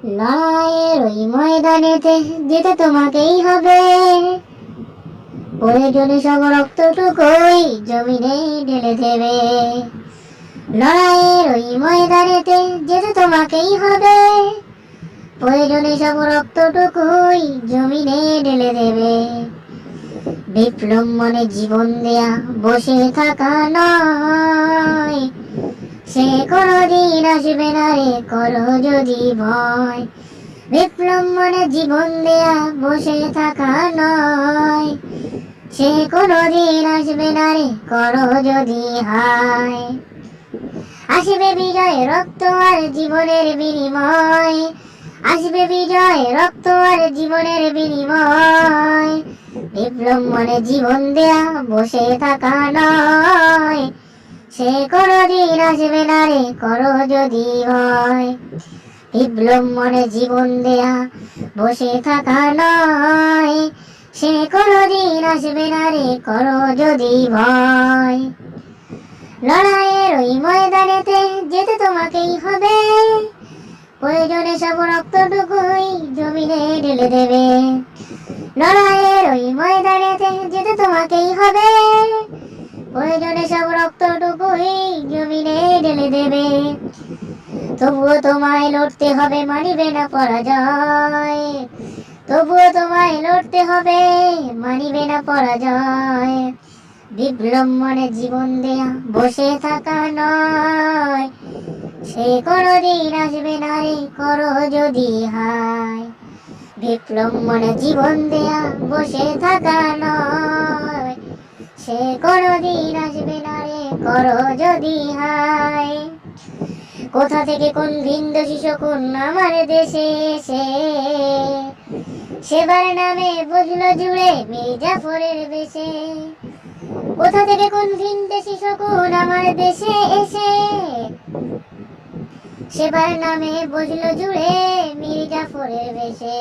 লড়াইয়ের ওই ময়দানেতে যেতে তোমাকেই হবে, প্রয়োজনে সব রক্তটুকুই জমিনে ঢেলে দেবে। লড়াইয়ের ওই ময়দানেতে যেতে তোমাকেই হবে, প্রয়োজনে সব রক্তটুকুই জমিনে ঢেলে দেবে। বিপ্লব মনে জীবন দেয়া বসে থাকা নয়, সে কোনদিন আসবে না রে করো যদি ভয়। বিপ্লব মনে জীবন দেয়া বসে থাকা নয়, সে কোনদিন আসবে না রে করো যদি হায়। আসবে বিজয় রক্ত আর জীবনের বিনিময়, আসবে বিজয় রক্ত আর জীবনের বিনিময়। বিপ্লব মনে জীবন দেয়া বসে থাকা নয়, সে কোনদিন আসবে না রে করো যদি ভয়। বিপ্লব মনে জীবন দেয়া বসে থাকা নয়, সে কোনদিন আসবে না রে করো যদি ভয়। লড়াইয়ের ওই ময়দানেতে যেতে তোমাকেই হবে, প্রয়োজনে সব রক্তটুকুই জমিনে ঢেলে দেবে। লড়াইয়ের ওই ময়দানেতে যেতে তোমাকেই হবে, প্রয়োজনে সব রক্তটুকুই জমিনে ঢেলে দেবে। তবুও তোমায় লড়তে হবে, মানিবে না পরাজয়। তবুও তোমায় লড়তে হবে, মানিবে না পরাজয়। বিপ্লব মনে জীবন দেয়া বসে থাকা নয়, সে কোনদিন আসবে না রে করো যদি হায়। বিপ্লব মনে জীবন দেয়া বসে থাকা নয়, সে কোনদিন আসবে না রে করো যদি হায়। কোথা থেকে কোন ভিনদেশী শকুন আমার দেশে এসে, সেবার নামে বুঝলো জুড়ে মীর জাফরের বেশে। কোথা থেকে কোন ভিনদেশী শকুন আমার দেশে এসে, সেবার নামে বুঝলো জুড়ে মীর জাফরের বেশে।